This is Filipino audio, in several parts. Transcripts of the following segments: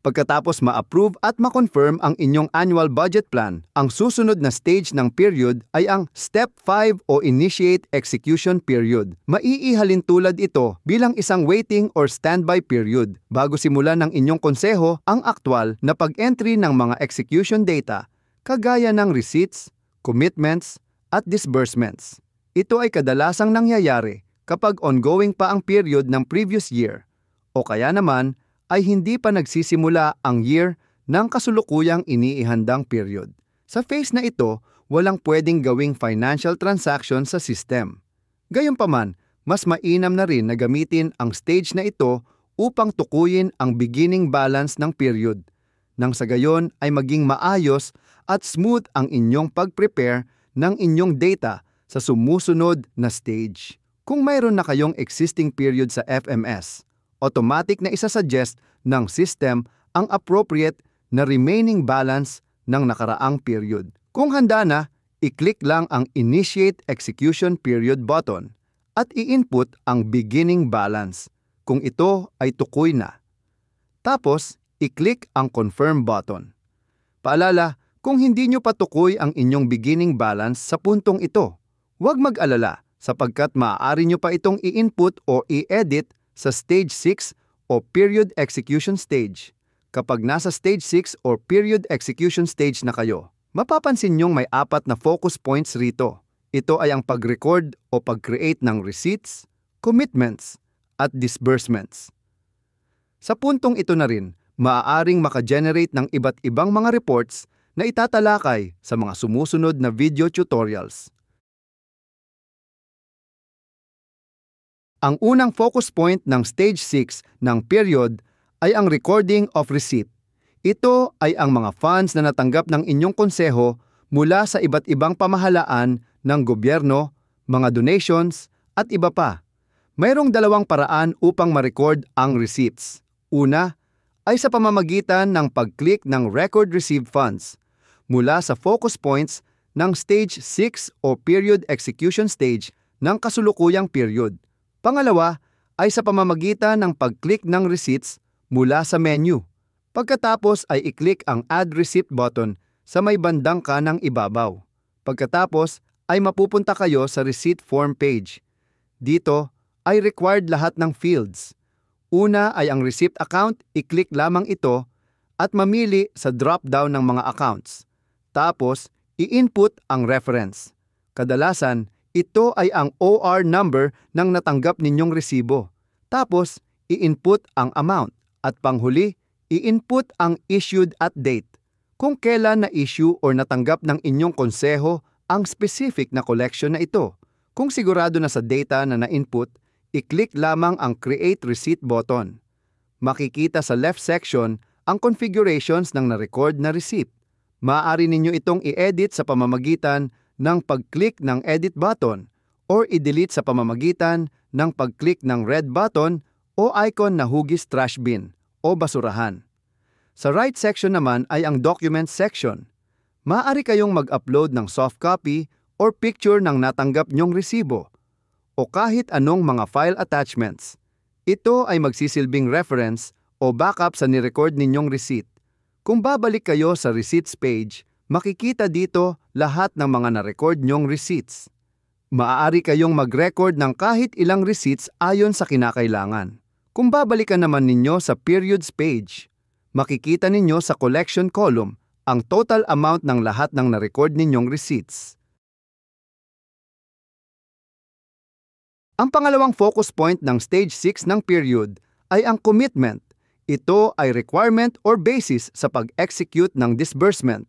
Pagkatapos ma-approve at ma-confirm ang inyong annual budget plan, ang susunod na stage ng period ay ang Step 5 o Initiate Execution Period. Maiihalin tulad ito bilang isang waiting or standby period bago simulan ng inyong konseho ang aktwal na pag-entry ng mga execution data kagaya ng receipts, commitments, at disbursements. Ito ay kadalasang nangyayari kapag ongoing pa ang period ng previous year o kaya naman ay hindi pa nagsisimula ang year ng kasulukuyang iniihandang period. Sa phase na ito, walang pwedeng gawing financial transaction sa system. Gayunpaman, mas mainam na rin na gamitin ang stage na ito upang tukuyin ang beginning balance ng period, nang sa gayon ay maging maayos at smooth ang inyong pag-prepare ng inyong data sa sumusunod na stage. Kung mayroon na kayong existing period sa FMS, automatic na isasuggest ng system ang appropriate na remaining balance ng nakaraang period. Kung handa na, i-click lang ang Initiate Execution Period button at i-input ang beginning balance kung ito ay tukoy na. Tapos, i-click ang Confirm button. Paalala, kung hindi nyo patukoy ang inyong beginning balance sa puntong ito, huwag mag-alala sapagkat maaari nyo pa itong i-input o i-edit sa Stage 6 o Period Execution Stage. Kapag nasa Stage 6 o Period Execution Stage na kayo, mapapansin nyong may 4 na focus points rito. Ito ay ang pag-record o pag-create ng receipts, commitments, at disbursements. Sa puntong ito na rin, maaaring maka-generate ng iba't ibang mga reports na itatalakay sa mga sumusunod na video tutorials. Ang unang focus point ng Stage 6 ng period ay ang recording of receipt. Ito ay ang mga funds na natanggap ng inyong konseho mula sa iba't ibang pamahalaan ng gobyerno, mga donations, at iba pa. Mayroong 2 paraan upang ma-record ang receipts. Una ay sa pamamagitan ng pag-click ng Record Received Funds mula sa focus points ng Stage 6 o Period Execution Stage ng kasulukuyang period. Pangalawa ay sa pamamagitan ng pag-click ng receipts mula sa menu. Pagkatapos ay i-click ang Add Receipt button sa may bandang kanang ibabaw. Pagkatapos ay mapupunta kayo sa Receipt Form page. Dito ay required lahat ng fields. Una ay ang receipt account, i-click lamang ito at mamili sa drop-down ng mga accounts. Tapos, i-input ang reference. Kadalasan, ito ay ang OR number ng natanggap ninyong resibo. Tapos, i-input ang amount. At panghuli, i-input ang issued at date. Kung kailan na-issue or natanggap ng inyong konseho ang specific na collection na ito. Kung sigurado na sa data na na-input, i-click lamang ang Create Receipt button. Makikita sa left section ang configurations ng na-record na receipt. Maaari ninyo itong i-edit sa pamamagitan ng pag-click ng Edit button or i-delete sa pamamagitan ng pag-click ng red button o icon na hugis trash bin o basurahan. Sa right section naman ay ang Document section. Maaari kayong mag-upload ng soft copy or picture ng natanggap nyong resibo o kahit anong mga file attachments. Ito ay magsisilbing reference o backup sa nirecord ninyong receipt. Kung babalik kayo sa Receipts page, makikita dito lahat ng mga na-record nyong receipts. Maaari kayong mag-record ng kahit ilang receipts ayon sa kinakailangan. Kung babalikan naman ninyo sa Periods page, makikita ninyo sa Collection column ang total amount ng lahat ng na-record ninyong receipts. Ang pangalawang focus point ng Stage 6 ng period ay ang commitment. Ito ay requirement or basis sa pag-execute ng disbursement.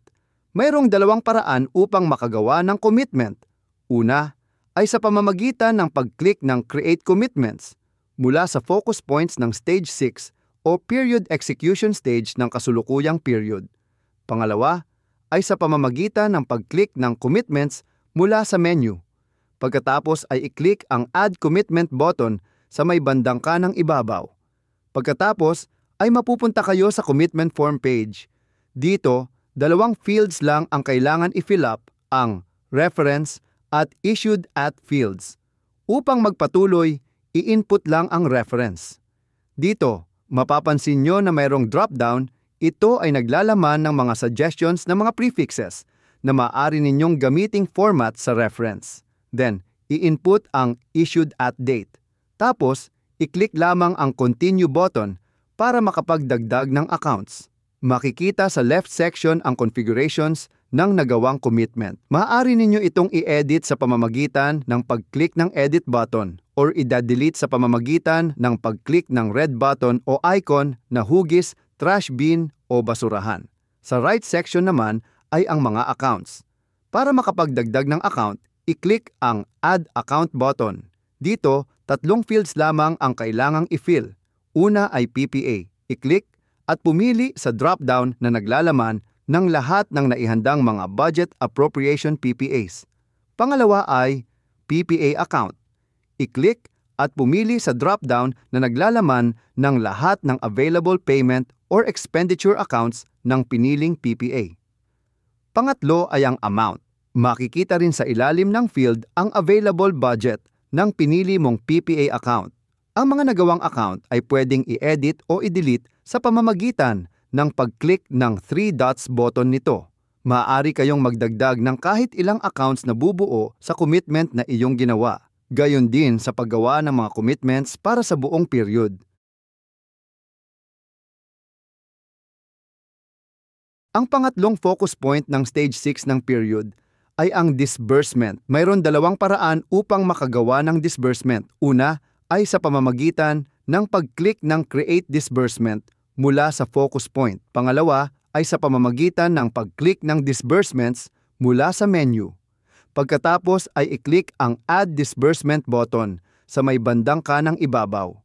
Mayroong 2 paraan upang makagawa ng commitment. Una ay sa pamamagitan ng pag-click ng Create Commitments mula sa focus points ng Stage 6 o Period Execution Stage ng kasulukuyang period. Pangalawa ay sa pamamagitan ng pag-click ng Commitments mula sa menu. Pagkatapos ay i-click ang Add Commitment button sa may bandang kanang ibabaw. Pagkatapos ay mapupunta kayo sa Commitment Form page. Dito, 2 fields lang ang kailangan i-fill up, ang reference at issued at fields. Upang magpatuloy, i-input lang ang reference. Dito, mapapansin nyo na mayroong drop-down, Ito ay naglalaman ng mga suggestions ng mga prefixes na maaari ninyong gamiting format sa reference. Then, i-input ang issued at date. Tapos, i-click lamang ang continue button para makapagdagdag ng accounts. Makikita sa left section ang configurations ng nagawang commitment. Maaari ninyo itong i-edit sa pamamagitan ng pag-click ng edit button or i-delete sa pamamagitan ng pag-click ng red button o icon na hugis, trash bin o basurahan. Sa right section naman ay ang mga accounts. Para makapagdagdag ng account, i-click ang Add Account button. Dito, 3 fields lamang ang kailangang i-fill. Una ay PPA. I-click at pumili sa drop-down na naglalaman ng lahat ng naihandang mga budget appropriation PPAs. Pangalawa ay PPA account. I-click at pumili sa drop-down na naglalaman ng lahat ng available payment or expenditure accounts ng piniling PPA. Pangatlo ay ang amount. Makikita rin sa ilalim ng field ang available budget ng pinili mong PPA account. Ang mga nagawang account ay pwedeng i-edit o i-delete sa pamamagitan ng pag-click ng 3 dots button nito. Maaari kayong magdagdag ng kahit ilang accounts na bubuo sa commitment na iyong ginawa. Gayon din sa paggawa ng mga commitments para sa buong period. Ang pangatlong focus point ng Stage 6 ng period ay ang disbursement. Mayroon 2 paraan upang makagawa ng disbursement. Una ay sa pamamagitan ng pag-click ng Create Disbursement mula sa focus point. Pangalawa ay sa pamamagitan ng pag-click ng Disbursements mula sa menu. Pagkatapos ay i-click ang Add Disbursement button sa may bandang kanang ibabaw.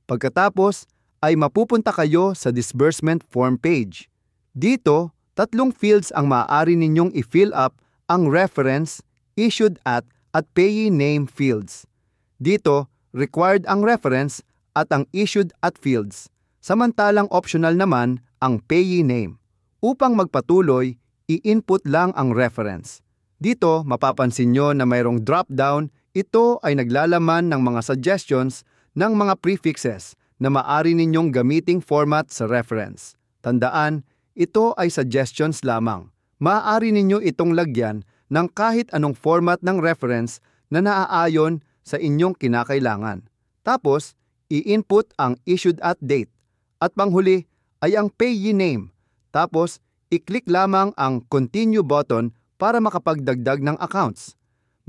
Pagkatapos ay mapupunta kayo sa Disbursement Form page. Dito, 3 fields ang maaari ninyong i-fill up ang reference, issued at payee name fields. Dito, required ang reference at ang issued at fields. Samantalang optional naman ang payee name. Upang magpatuloy, i-input lang ang reference. Dito, mapapansin nyo na mayroong drop-down. Ito ay naglalaman ng mga suggestions ng mga prefixes na maaari ninyong gamiting format sa reference. Tandaan, ito ay suggestions lamang. Maaari ninyo itong lagyan ng kahit anong format ng reference na naaayon sa inyong kinakailangan. Tapos, i-input ang issued at date. At panghuli ay ang payee name. Tapos, i-click lamang ang continue button para makapagdagdag ng accounts.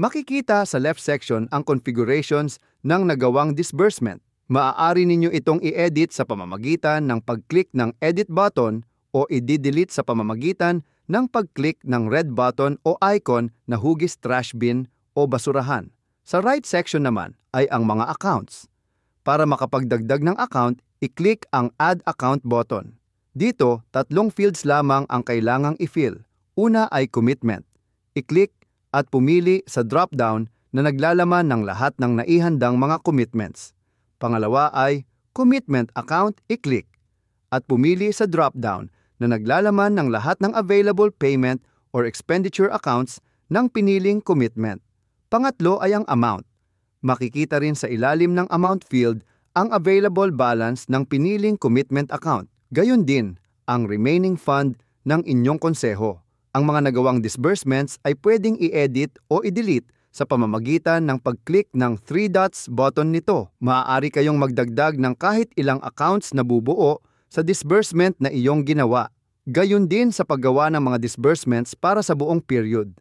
Makikita sa left section ang configurations ng nagawang disbursement. Maaari ninyo itong i-edit sa pamamagitan ng pag-click ng edit button o i-delete sa pamamagitan ng pag-click ng red button o icon na hugis trash bin o basurahan. Sa right section naman ay ang mga accounts. Para makapagdagdag ng account, i-click ang Add Account button. Dito, 3 fields lamang ang kailangang i-fill. Una ay commitment. I-click at pumili sa drop-down na naglalaman ng lahat ng naihandang mga commitments. Pangalawa ay commitment account. I-click at pumili sa drop-down na naglalaman ng lahat ng available payment or expenditure accounts ng piniling commitment. Pangatlo ay ang amount. Makikita rin sa ilalim ng amount field ang available balance ng piniling commitment account. Gayon din ang remaining fund ng inyong konseho. Ang mga nagawang disbursements ay pwedeng i-edit o i-delete sa pamamagitan ng pag-click ng 3 dots button nito. Maaari kayong magdagdag ng kahit ilang accounts na bubuo sa disbursement na iyong ginawa. Gayon din sa paggawa ng mga disbursements para sa buong period.